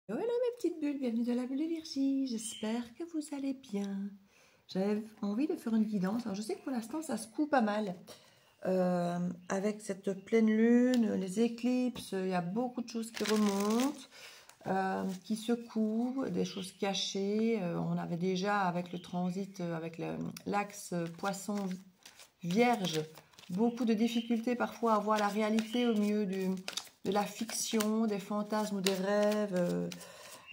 Hello mes petites bulles, bienvenue dans la bulle de Virgie, j'espère que vous allez bien. J'avais envie de faire une guidance, alors je sais que pour l'instant ça se coud pas mal. Avec cette pleine lune, les éclipses, il y a beaucoup de choses qui remontent, qui secouent, des choses cachées. On avait déjà avec le transit, avec l'axe poisson vierge, beaucoup de difficultés parfois à voir la réalité au milieu de la fiction, des fantasmes ou des rêves,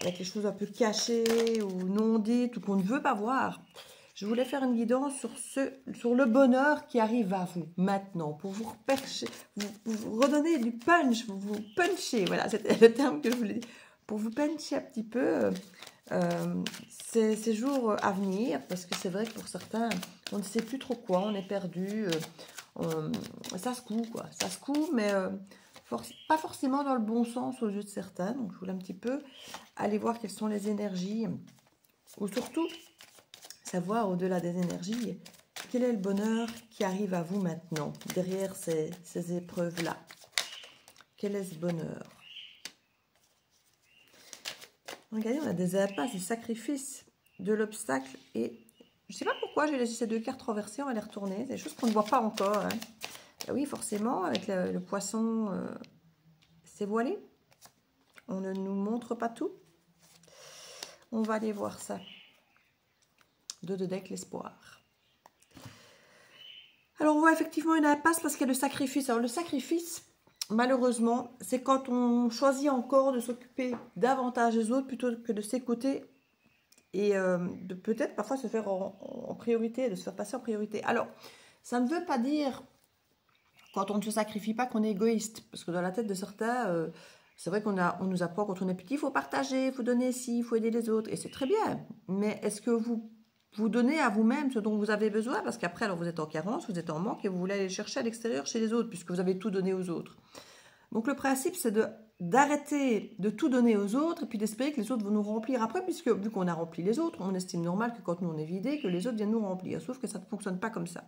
avec les choses un peu cachées ou non dites ou qu'on ne veut pas voir. Je voulais faire une guidance sur le bonheur qui arrive à vous maintenant, pour vous repercher, vous redonner du punch, vous puncher, voilà, c'était le terme que je voulais dire, pour vous puncher un petit peu ces jours à venir, parce que c'est vrai que pour certains, on ne sait plus trop quoi, on est perdu, ça se coud, quoi, ça se coud, mais pas forcément dans le bon sens aux yeux de certains, donc je voulais un petit peu aller voir quelles sont les énergies, ou surtout savoir au-delà des énergies, quel est le bonheur qui arrive à vous maintenant, derrière ces épreuves-là. Quel est ce bonheur? Regardez, on a des impasses, des sacrifices, de l'obstacle, et je ne sais pas pourquoi j'ai laissé ces deux cartes renversées, on va les retourner, c'est des choses qu'on ne voit pas encore. Hein. Et oui, forcément, avec le poisson, c'est voilé, on ne nous montre pas tout. On va aller voir ça. Deux de deck, l'espoir. Alors, on voit effectivement une impasse parce qu'il y a le sacrifice. Alors, le sacrifice, malheureusement, c'est quand on choisit encore de s'occuper davantage des autres plutôt que de s'écouter et de peut-être parfois se faire en priorité, de se faire passer en priorité. Alors, ça ne veut pas dire, quand on ne se sacrifie pas, qu'on est égoïste. Parce que dans la tête de certains, c'est vrai qu'on nous apprend quand on est petit, il faut partager, il faut donner ci, il faut aider les autres. Et c'est très bien. Mais est-ce que vous donnez à vous-même ce dont vous avez besoin? Parce qu'après, alors vous êtes en carence, vous êtes en manque et vous voulez aller chercher à l'extérieur chez les autres, puisque vous avez tout donné aux autres. Donc le principe, c'est d'arrêter de tout donner aux autres et puis d'espérer que les autres vont nous remplir après, puisque vu qu'on a rempli les autres, on estime normal que quand nous on est vidé, que les autres viennent nous remplir. Sauf que ça ne fonctionne pas comme ça.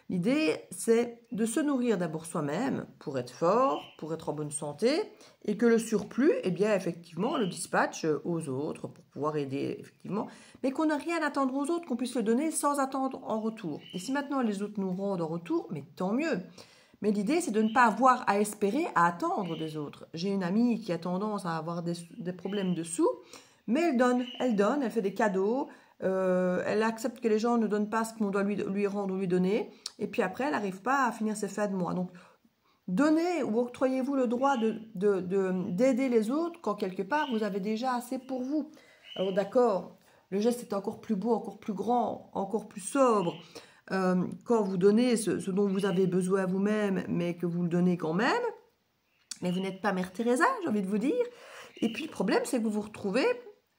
L'idée, c'est de se nourrir d'abord soi-même pour être fort, pour être en bonne santé, et que le surplus, eh bien, effectivement, on le dispatche aux autres pour pouvoir aider, effectivement, mais qu'on n'a rien à attendre aux autres, qu'on puisse le donner sans attendre en retour. Et si maintenant les autres nous rendent en retour, mais tant mieux. Mais l'idée, c'est de ne pas avoir à espérer, à attendre des autres. J'ai une amie qui a tendance à avoir des problèmes de sous, mais elle fait des cadeaux, elle accepte que les gens ne donnent pas ce qu'on doit lui rendre ou lui donner, et puis après, elle n'arrive pas à finir ses fins de mois. Donc, donnez ou octroyez-vous le droit d'aider les autres quand quelque part, vous avez déjà assez pour vous. Alors d'accord, le geste est encore plus beau, encore plus grand, encore plus sobre. Quand vous donnez ce dont vous avez besoin vous-même, mais que vous le donnez quand même, mais vous n'êtes pas Mère Teresa, j'ai envie de vous dire. Et puis le problème, c'est que vous vous retrouvez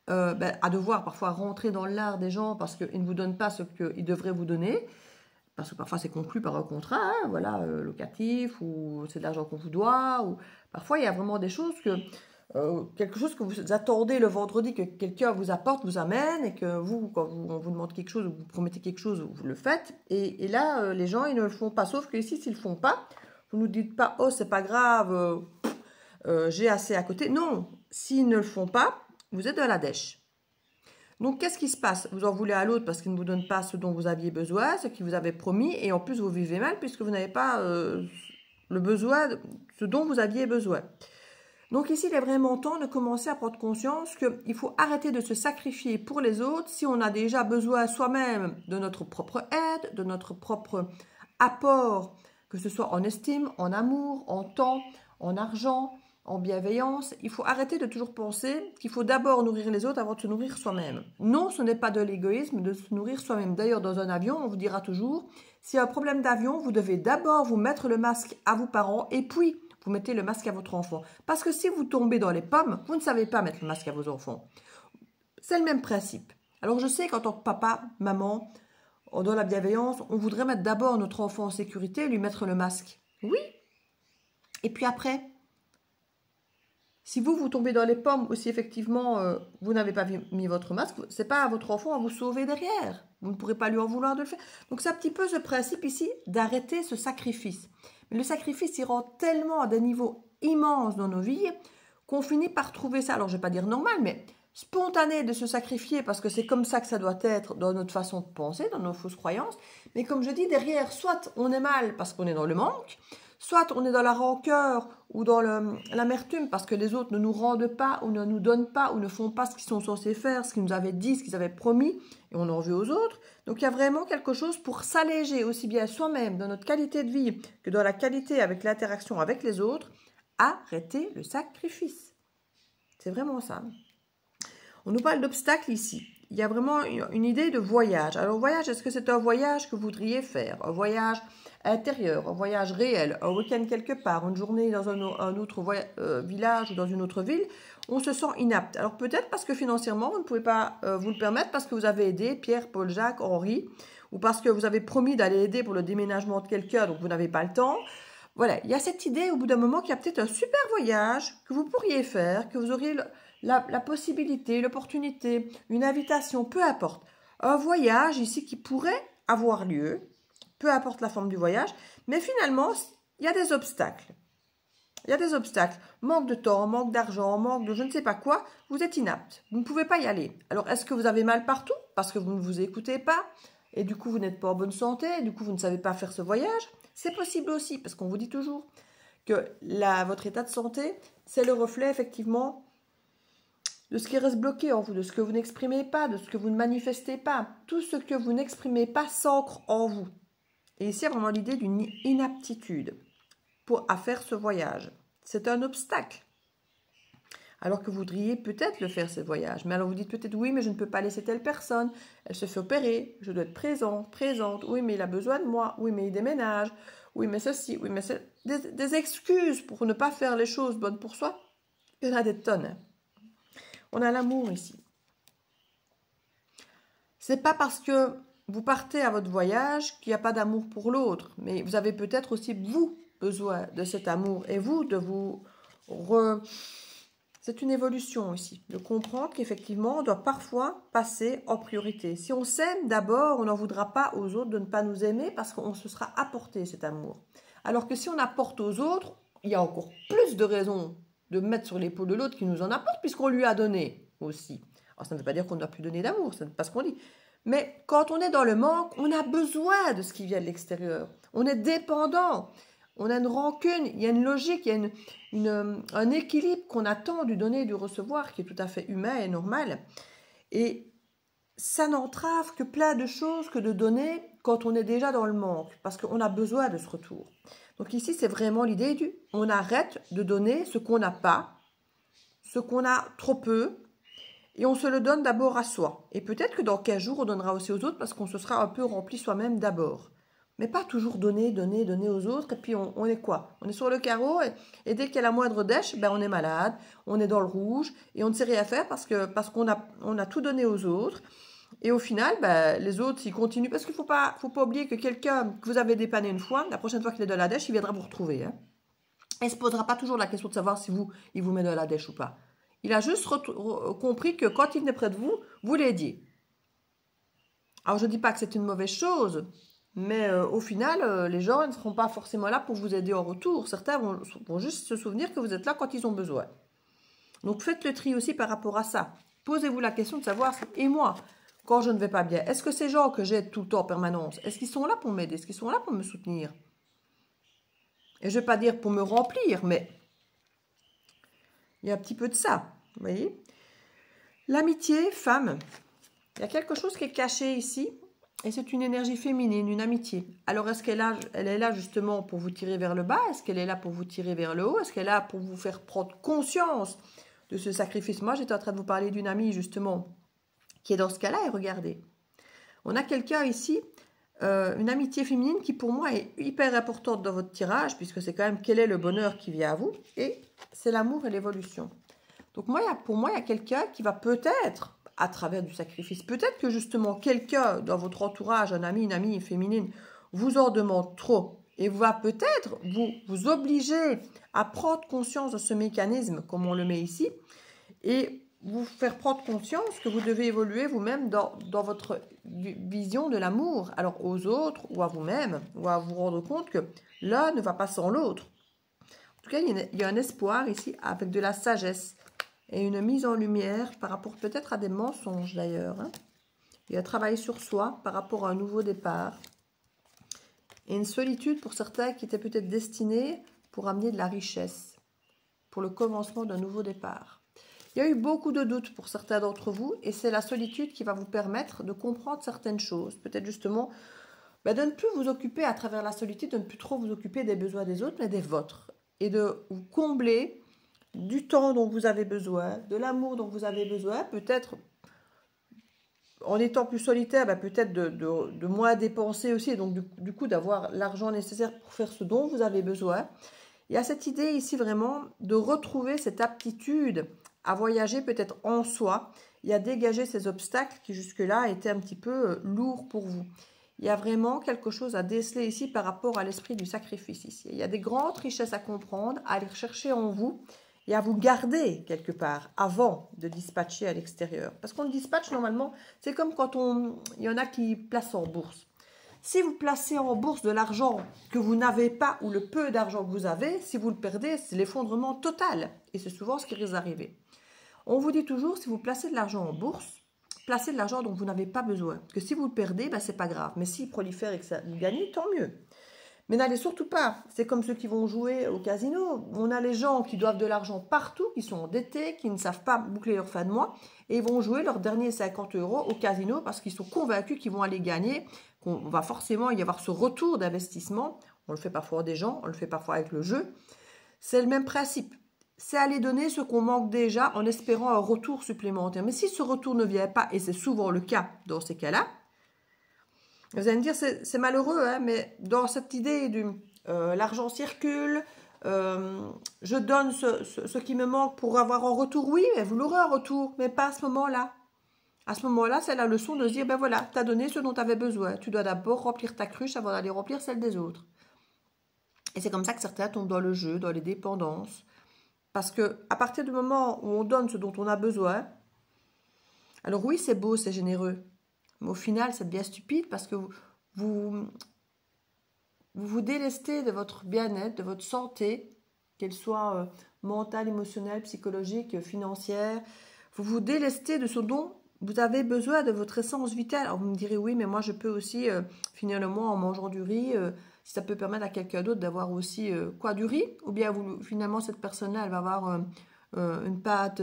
à devoir parfois rentrer dans l'art des gens parce qu'ils ne vous donnent pas ce qu'ils devraient vous donner, parce que parfois c'est conclu par un contrat, hein, voilà, locatif, ou c'est de l'argent qu'on vous doit, ou parfois il y a vraiment des choses quelque chose que vous attendez le vendredi que quelqu'un vous apporte, vous amène, et que vous, quand on vous demande quelque chose, ou vous promettez quelque chose, vous le faites, et là, les gens, ils ne le font pas, sauf que ici, s'ils ne le font pas, vous ne nous dites pas, oh, c'est pas grave, j'ai assez à côté. Non, s'ils ne le font pas, vous êtes dans la dèche. Donc, qu'est-ce qui se passe? Vous en voulez à l'autre parce qu'il ne vous donne pas ce dont vous aviez besoin, ce qu'il vous avait promis, et en plus, vous vivez mal puisque vous n'avez pas le besoin, ce dont vous aviez besoin. Donc ici, il est vraiment temps de commencer à prendre conscience qu'il faut arrêter de se sacrifier pour les autres si on a déjà besoin soi-même de notre propre aide, de notre propre apport, que ce soit en estime, en amour, en temps, en argent, en bienveillance. Il faut arrêter de toujours penser qu'il faut d'abord nourrir les autres avant de se nourrir soi-même. Non, ce n'est pas de l'égoïsme de se nourrir soi-même. D'ailleurs, dans un avion, on vous dira toujours, s'il y a un problème d'avion, vous devez d'abord vous mettre le masque à vos parents et puis vous mettez le masque à votre enfant. Parce que si vous tombez dans les pommes, vous ne savez pas mettre le masque à vos enfants. C'est le même principe. Alors je sais qu'en tant que papa, maman, dans la bienveillance, on voudrait mettre d'abord notre enfant en sécurité et lui mettre le masque. Oui. Et puis après, si vous tombez dans les pommes ou si effectivement vous n'avez pas mis votre masque, c'est pas à votre enfant à vous sauver derrière. Vous ne pourrez pas lui en vouloir de le faire. Donc c'est un petit peu ce principe ici d'arrêter ce sacrifice. Mais le sacrifice, il rentre tellement à des niveaux immenses dans nos vies qu'on finit par trouver ça, alors je ne vais pas dire normal, mais spontané de se sacrifier parce que c'est comme ça que ça doit être dans notre façon de penser, dans nos fausses croyances. Mais comme je dis, derrière, soit on est mal parce qu'on est dans le manque, soit on est dans la rancœur ou dans l'amertume parce que les autres ne nous rendent pas ou ne nous donnent pas ou ne font pas ce qu'ils sont censés faire, ce qu'ils nous avaient dit, ce qu'ils avaient promis, et on en veut aux autres. Donc il y a vraiment quelque chose pour s'alléger aussi bien soi-même dans notre qualité de vie que dans la qualité avec l'interaction avec les autres. Arrêter le sacrifice. C'est vraiment ça. On nous parle d'obstacles ici. Il y a vraiment une idée de voyage. Alors, voyage, est-ce que c'est un voyage que vous voudriez faire? Un voyage intérieur, un voyage réel, un week-end quelque part, une journée dans un autre village ou dans une autre ville? On se sent inapte. Alors, peut-être parce que financièrement, vous ne pouvez pas vous le permettre parce que vous avez aidé Pierre, Paul, Jacques, Henri, ou parce que vous avez promis d'aller aider pour le déménagement de quelqu'un, donc vous n'avez pas le temps. Voilà, il y a cette idée au bout d'un moment qu'il y a peut-être un super voyage que vous pourriez faire, que vous auriez la possibilité, l'opportunité, une invitation, peu importe. Un voyage ici qui pourrait avoir lieu, peu importe la forme du voyage, mais finalement, il y a des obstacles. Il y a des obstacles. Manque de temps, manque d'argent, manque de je ne sais pas quoi, vous êtes inapte. Vous ne pouvez pas y aller. Alors, est-ce que vous avez mal partout parce que vous ne vous écoutez pas et du coup, vous n'êtes pas en bonne santé, et du coup, vous ne savez pas faire ce voyage? C'est possible aussi, parce qu'on vous dit toujours que votre état de santé, c'est le reflet, effectivement, de ce qui reste bloqué en vous, de ce que vous n'exprimez pas, de ce que vous ne manifestez pas. Tout ce que vous n'exprimez pas s'ancre en vous. Et ici, il y a vraiment l'idée d'une inaptitude à faire ce voyage. C'est un obstacle. Alors que vous voudriez peut-être le faire, ce voyage. Mais alors vous dites peut-être, oui, mais je ne peux pas laisser telle personne. Elle se fait opérer, je dois être présente. Oui, mais il a besoin de moi. Oui, mais il déménage. Oui, mais ceci. Oui, mais c'est des excuses pour ne pas faire les choses bonnes pour soi. Il y en a des tonnes. On a l'amour ici. C'est pas parce que vous partez à votre voyage qu'il n'y a pas d'amour pour l'autre. Mais vous avez peut-être aussi, vous, besoin de cet amour. Et vous, de vous... C'est une évolution aussi, de comprendre qu'effectivement, on doit parfois passer en priorité. Si on s'aime d'abord, on n'en voudra pas aux autres de ne pas nous aimer parce qu'on se sera apporté cet amour. Alors que si on apporte aux autres, il y a encore plus de raisons de mettre sur l'épaule de l'autre qui nous en apporte puisqu'on lui a donné aussi. Alors ça ne veut pas dire qu'on ne doit plus donner d'amour, ce n'est pas ce qu'on dit. Mais quand on est dans le manque, on a besoin de ce qui vient de l'extérieur. On est dépendant. On a une rancune, il y a une logique, il y a un équilibre qu'on attend du donner et du recevoir qui est tout à fait humain et normal. Et ça n'entrave que plein de choses que de donner quand on est déjà dans le manque, parce qu'on a besoin de ce retour. Donc ici, c'est vraiment l'idée du on arrête de donner ce qu'on n'a pas, ce qu'on a trop peu, et on se le donne d'abord à soi. Et peut-être que dans 15 jours, on donnera aussi aux autres parce qu'on se sera un peu rempli soi-même d'abord. Mais pas toujours donner aux autres. Et puis on est quoi? On est sur le carreau et dès qu'il y a la moindre dèche, ben on est malade, on est dans le rouge et on ne sait rien faire parce qu'on a tout donné aux autres. Et au final, ben, les autres, ils continuent. Parce qu'il ne faut pas oublier que quelqu'un que vous avez dépanné une fois, la prochaine fois qu'il est dans la dèche, il viendra vous retrouver. Hein. Et il ne se posera pas toujours la question de savoir si il vous met dans la dèche ou pas. Il a juste compris que quand il venait près de vous, vous l'aidiez. Alors je ne dis pas que c'est une mauvaise chose. Mais au final, les gens ne seront pas forcément là pour vous aider en retour. Certains vont juste se souvenir que vous êtes là quand ils ont besoin. Donc faites le tri aussi par rapport à ça. Posez-vous la question de savoir, et moi, quand je ne vais pas bien, est-ce que ces gens que j'aide tout le temps en permanence, est-ce qu'ils sont là pour m'aider? Est-ce qu'ils sont là pour me soutenir? Et je ne vais pas dire pour me remplir, mais il y a un petit peu de ça. Vous voyez? L'amitié, femme, il y a quelque chose qui est caché ici. Et c'est une énergie féminine, une amitié. Alors, est-ce elle est là justement pour vous tirer vers le bas? Est-ce qu'elle est là pour vous tirer vers le haut? Est-ce qu'elle est là pour vous faire prendre conscience de ce sacrifice? Moi, j'étais en train de vous parler d'une amie justement qui est dans ce cas-là. Et regardez, on a quelqu'un ici, une amitié féminine qui pour moi est hyper importante dans votre tirage puisque c'est quand même quel est le bonheur qui vient à vous et c'est l'amour et l'évolution. Donc pour moi, il y a quelqu'un qui va peut-être à travers du sacrifice. Peut-être que justement quelqu'un dans votre entourage, un ami, une amie féminine, vous en demande trop et va peut-être vous obliger à prendre conscience de ce mécanisme, comme on le met ici, et vous faire prendre conscience que vous devez évoluer vous-même dans votre vision de l'amour, alors aux autres ou à vous-même, ou à vous rendre compte que l'un ne va pas sans l'autre. En tout cas, il y a un espoir ici avec de la sagesse et une mise en lumière par rapport peut-être à des mensonges d'ailleurs. Hein. Il y a un travail sur soi par rapport à un nouveau départ. Et une solitude pour certains qui étaient peut-être destinés pour amener de la richesse, pour le commencement d'un nouveau départ. Il y a eu beaucoup de doutes pour certains d'entre vous et c'est la solitude qui va vous permettre de comprendre certaines choses. Peut-être justement de ne plus vous occuper à travers la solitude, de ne plus trop vous occuper des besoins des autres, mais des vôtres. Et de vous combler du temps dont vous avez besoin, de l'amour dont vous avez besoin, peut-être en étant plus solitaire, peut-être de moins dépenser aussi, et donc du coup d'avoir l'argent nécessaire pour faire ce dont vous avez besoin. Il y a cette idée ici vraiment de retrouver cette aptitude à voyager peut-être en soi et à dégager ces obstacles qui jusque-là étaient un petit peu lourds pour vous. Il y a vraiment quelque chose à déceler ici par rapport à l'esprit du sacrifice ici. Il y a des grandes richesses à comprendre, à aller chercher en vous et à vous garder quelque part avant de dispatcher à l'extérieur. Parce qu'on dispatche normalement, c'est comme quand il y en a qui placent en bourse. Si vous placez en bourse de l'argent que vous n'avez pas ou le peu d'argent que vous avez, si vous le perdez, c'est l'effondrement total. Et c'est souvent ce qui risque d'arriver. On vous dit toujours, si vous placez de l'argent en bourse, placez de l'argent dont vous n'avez pas besoin. Parce que si vous le perdez, c'est pas grave. Mais s'il prolifère et que ça vous gagne, tant mieux. Mais n'allez surtout pas. C'est comme ceux qui vont jouer au casino. On a les gens qui doivent de l'argent partout, qui sont endettés, qui ne savent pas boucler leur fin de mois. Et ils vont jouer leurs derniers 50 € au casino parce qu'ils sont convaincus qu'ils vont aller gagner. Qu'on va forcément y avoir ce retour d'investissement. On le fait parfois des gens, on le fait parfois avec le jeu. C'est le même principe. C'est aller donner ce qu'on manque déjà en espérant un retour supplémentaire. Mais si ce retour ne vient pas, et c'est souvent le cas dans ces cas-là, vous allez me dire, c'est malheureux, hein, mais dans cette idée du l'argent circule, je donne ce qui me manque pour avoir un retour, oui, mais vous l'aurez un retour, mais pas à ce moment-là. À ce moment-là, c'est la leçon de se dire, ben voilà, tu as donné ce dont tu avais besoin. Tu dois d'abord remplir ta cruche avant d'aller remplir celle des autres. Et c'est comme ça que certains tombent dans le jeu, dans les dépendances. Parce que à partir du moment où on donne ce dont on a besoin, alors oui, c'est beau, c'est généreux. Mais au final, ça devient stupide parce que vous vous délestez de votre bien-être, de votre santé, qu'elle soit mentale, émotionnelle, psychologique, financière. Vous vous délestez de ce dont vous avez besoin, de votre essence vitale. Alors vous me direz, oui, mais moi je peux aussi finir le mois en mangeant du riz, si ça peut permettre à quelqu'un d'autre d'avoir aussi du riz, ou bien finalement cette personne-là, elle va avoir une pâte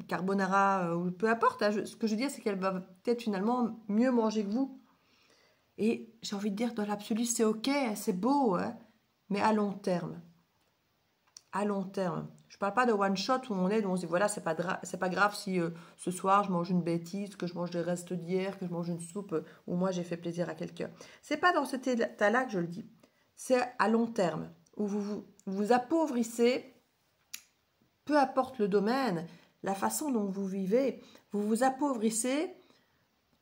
carbonara, ou peu importe. Hein, ce que je veux dire, c'est qu'elle va peut-être finalement mieux manger que vous. Et j'ai envie de dire, dans l'absolu, c'est ok, c'est beau, hein, mais à long terme. À long terme. Je ne parle pas de one shot où on est, où on se dit, voilà, c'est pas grave si ce soir je mange une bêtise, que je mange des restes d'hier, que je mange une soupe, ou moi j'ai fait plaisir à quelqu'un. C'est pas dans cet état-là que je le dis. C'est à long terme, où vous appauvrissez, peu importe le domaine, la façon dont vous vivez, vous vous appauvrissez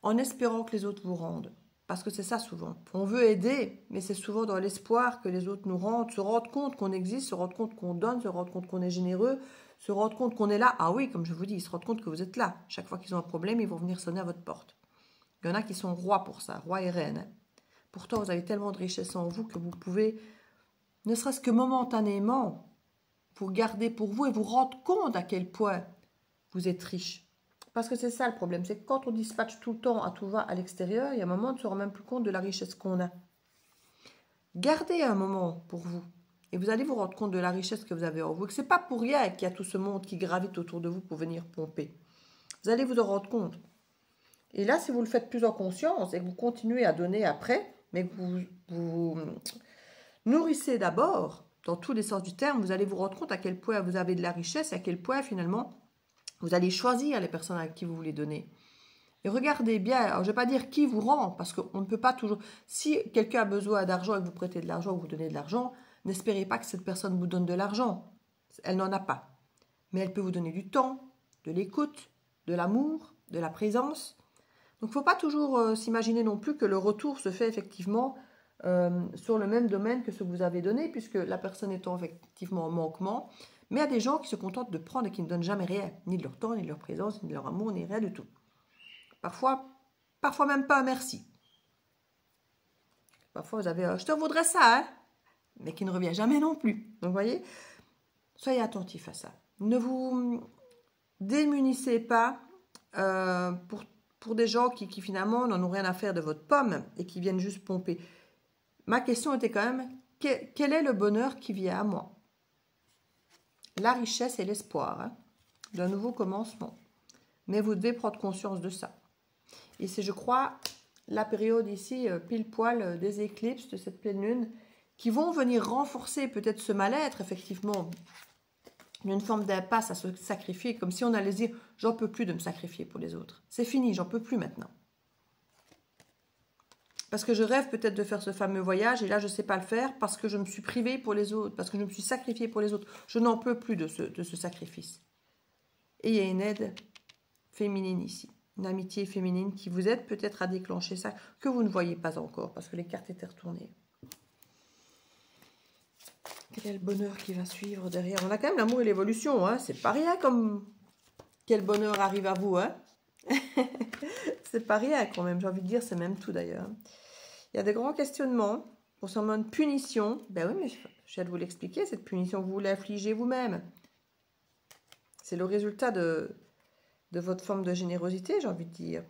en espérant que les autres vous rendent. Parce que c'est ça souvent. On veut aider, mais c'est souvent dans l'espoir que les autres nous rendent, se rendent compte qu'on existe, se rendent compte qu'on donne, se rendent compte qu'on est généreux, se rendent compte qu'on est là. Ah oui, comme je vous dis, ils se rendent compte que vous êtes là. Chaque fois qu'ils ont un problème, ils vont venir sonner à votre porte. Il y en a qui sont rois pour ça, rois et reines. Pourtant, vous avez tellement de richesse en vous que vous pouvez, ne serait-ce que momentanément, vous garder pour vous et vous rendre compte à quel point vous êtes riche. Parce que c'est ça le problème, c'est que quand on dispatche tout le temps à tout va à l'extérieur, il y a un moment, on ne se rend même plus compte de la richesse qu'on a. Gardez un moment pour vous. Et vous allez vous rendre compte de la richesse que vous avez en vous. Et que ce n'est pas pour rien qu'il y a tout ce monde qui gravite autour de vous pour venir pomper. Vous allez vous en rendre compte. Et là, si vous le faites plus en conscience et que vous continuez à donner après, mais que vous nourrissez d'abord, dans tous les sens du terme, vous allez vous rendre compte à quel point vous avez de la richesse, à quel point finalement vous allez choisir les personnes à qui vous voulez donner. Et regardez bien, alors je ne vais pas dire qui vous rend, parce qu'on ne peut pas toujours... Si quelqu'un a besoin d'argent et que vous prêtez de l'argent ou vous donnez de l'argent, n'espérez pas que cette personne vous donne de l'argent. Elle n'en a pas. Mais elle peut vous donner du temps, de l'écoute, de l'amour, de la présence. Donc il ne faut pas toujours s'imaginer non plus que le retour se fait effectivement sur le même domaine que ce que vous avez donné, puisque la personne étant effectivement en manquement. Mais il y a des gens qui se contentent de prendre et qui ne donnent jamais rien, ni de leur temps, ni de leur présence, ni de leur amour, ni rien du tout. Parfois même pas un merci. Parfois vous avez je te voudrais ça, hein? mais qui ne revient jamais non plus. Donc, vous voyez, soyez attentifs à ça. Ne vous démunissez pas pour des gens qui finalement n'en ont rien à faire de votre pomme et qui viennent juste pomper. Ma question était quand même, quel est le bonheur qui vient à moi? La richesse et l'espoir, hein, d'un nouveau commencement. Mais vous devez prendre conscience de ça. Et c'est, je crois, la période ici, pile poil des éclipses, de cette pleine lune, qui vont venir renforcer peut-être ce mal-être, effectivement, une forme d'impasse à se sacrifier, comme si on allait dire, j'en peux plus de me sacrifier pour les autres. C'est fini, j'en peux plus maintenant. Parce que je rêve peut-être de faire ce fameux voyage, et là je ne sais pas le faire, parce que je me suis privée pour les autres, parce que je me suis sacrifiée pour les autres. Je n'en peux plus de ce sacrifice. Et il y a une aide féminine ici. Une amitié féminine qui vous aide peut-être à déclencher ça, que vous ne voyez pas encore, parce que les cartes étaient retournées. Quel est le bonheur qui va suivre derrière? On a quand même l'amour et l'évolution, hein. C'est pas rien comme quel bonheur arrive à vous, hein. C'est pas rien quand même, j'ai envie de dire, c'est même tout d'ailleurs. Il y a des grands questionnements concernant une punition. Ben oui, mais je viens de vous l'expliquer, cette punition, vous l'infligez vous-même. C'est le résultat de votre forme de générosité, j'ai envie de dire.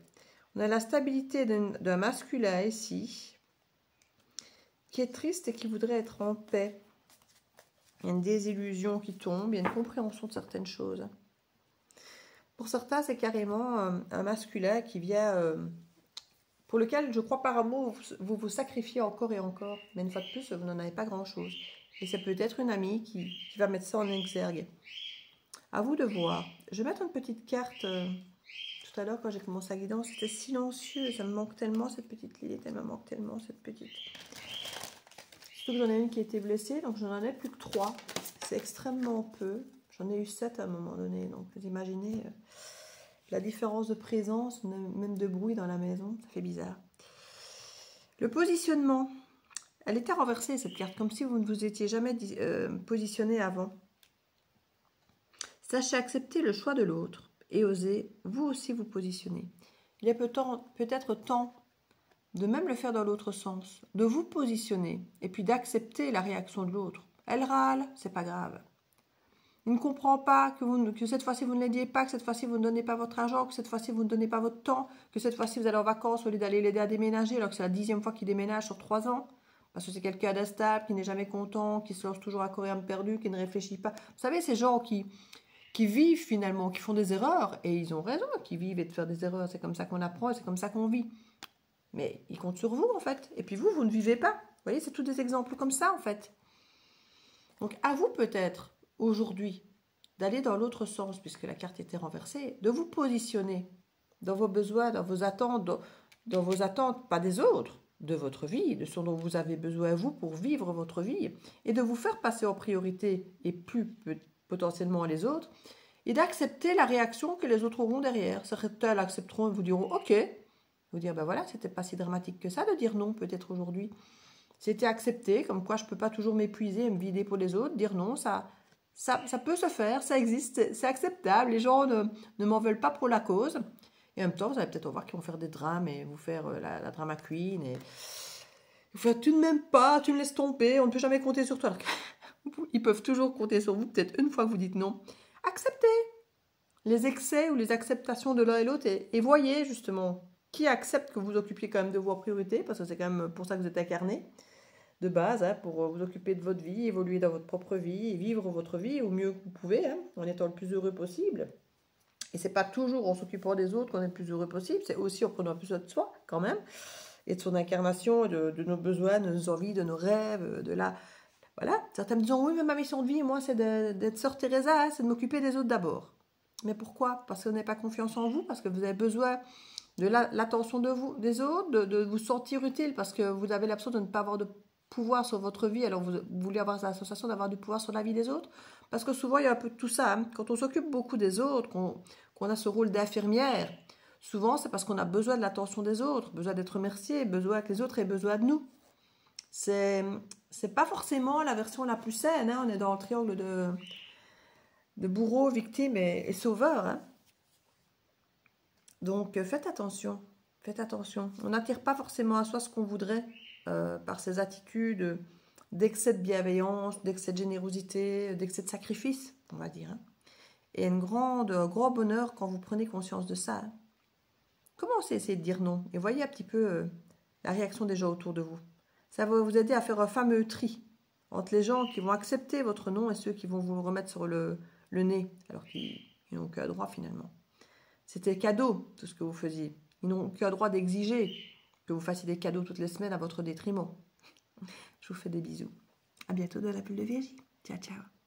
On a la stabilité d'un masculin ici, qui est triste et qui voudrait être en paix. Il y a une désillusion qui tombe, il y a une compréhension de certaines choses. Pour certains, c'est carrément un masculin qui vient, pour lequel, je crois, par amour, vous vous sacrifiez encore et encore. Mais une fois de plus, vous n'en avez pas grand-chose. Et c'est peut-être une amie qui va mettre ça en exergue. À vous de voir. Je vais mettre une petite carte. Tout à l'heure, quand j'ai commencé à guidance, c'était silencieux. Ça me manque tellement, cette petite Lilith. Elle me manque tellement, cette petite. Surtout que j'en ai une qui a été blessée, donc j'en ai plus que 3. C'est extrêmement peu. J'en ai eu 7 à un moment donné. Donc, vous imaginez la différence de présence, même de bruit dans la maison. Ça fait bizarre. Le positionnement. Elle était renversée, cette carte, comme si vous ne vous étiez jamais positionné avant. Sachez accepter le choix de l'autre et osez vous aussi vous positionner. Il est peut-être temps de même le faire dans l'autre sens, de vous positionner et puis d'accepter la réaction de l'autre. Elle râle, c'est pas grave. Il ne comprend pas que cette fois-ci vous ne l'aidiez pas, que cette fois-ci vous ne donnez pas votre argent, que cette fois-ci vous ne donnez pas votre temps, que cette fois-ci vous allez en vacances au lieu d'aller l'aider à déménager alors que c'est la 10e fois qu'il déménage sur 3 ans. Parce que c'est quelqu'un d'instable, qui n'est jamais content, qui se lance toujours à courir perdu, qui ne réfléchit pas. Vous savez, ces gens qui vivent finalement, qui font des erreurs, et ils ont raison, qui vivent et de faire des erreurs, c'est comme ça qu'on apprend, c'est comme ça qu'on vit. Mais ils comptent sur vous en fait, et puis vous ne vivez pas. Vous voyez, c'est tous des exemples comme ça en fait. Donc à vous peut-être, aujourd'hui, d'aller dans l'autre sens, puisque la carte était renversée, de vous positionner dans vos besoins, dans vos attentes, dans vos attentes, pas des autres, de votre vie, de ce dont vous avez besoin vous pour vivre votre vie, et de vous faire passer en priorité, et plus potentiellement les autres, et d'accepter la réaction que les autres auront derrière. Certains l'accepteront et vous diront « Ok ». Vous dire « Ben voilà, c'était pas si dramatique que ça de dire non peut-être aujourd'hui. C'était accepté, comme quoi je peux pas toujours m'épuiser et me vider pour les autres. Dire non, ça peut se faire, ça existe, c'est acceptable. Les gens ne m'en veulent pas pour la cause. Et en même temps, vous allez peut-être voir qu'ils vont faire des drames et vous faire la drama queen. Et vous faites, tu ne m'aimes pas, tu me laisses tomber, on ne peut jamais compter sur toi. Ils peuvent toujours compter sur vous, peut-être une fois que vous dites non. Acceptez les excès ou les acceptations de l'un et l'autre et voyez justement qui accepte que vous occupiez quand même de vos priorités, parce que c'est quand même pour ça que vous êtes incarné de base, hein, pour vous occuper de votre vie, évoluer dans votre propre vie et vivre votre vie au mieux que vous pouvez, hein, en étant le plus heureux possible. Et c'est pas toujours en s'occupant des autres qu'on est le plus heureux possible, c'est aussi en prenant plus soin de soi quand même, et de son incarnation, de nos besoins, de nos envies, de nos rêves, de la... Voilà, certains me disent oui, mais ma mission de vie, moi, c'est d'être sœur Teresa, hein, c'est de m'occuper des autres d'abord. Mais pourquoi? Parce que vous n'avez pas confiance en vous, parce que vous avez besoin de l'attention des autres, de vous sentir utile, parce que vous avez l'impression de ne pas avoir de pouvoir sur votre vie, alors vous voulez avoir la sensation d'avoir du pouvoir sur la vie des autres, parce que souvent il y a un peu de tout ça, hein. Quand on s'occupe beaucoup des autres, qu'on a ce rôle d'infirmière, souvent c'est parce qu'on a besoin de l'attention des autres, besoin d'être remercié, besoin que les autres aient besoin de nous. C'est pas forcément la version la plus saine, hein. On est dans le triangle de bourreau, victime et sauveur, hein. Donc faites attention, faites attention. On n'attire pas forcément à soi ce qu'on voudrait par ses attitudes d'excès de bienveillance, d'excès de générosité, d'excès de sacrifice, on va dire. Hein. Et un grand bonheur quand vous prenez conscience de ça. Hein. Commencez à essayer de dire non et voyez un petit peu la réaction des gens autour de vous. Ça va vous aider à faire un fameux tri entre les gens qui vont accepter votre non et ceux qui vont vous le remettre sur le nez, alors qu'ils n'ont aucun droit finalement. C'était cadeau, tout ce que vous faisiez. Ils n'ont aucun droit d'exiger que vous fassiez des cadeaux toutes les semaines à votre détriment. Je vous fais des bisous. À bientôt dans la bulle de Virgie. Ciao, ciao.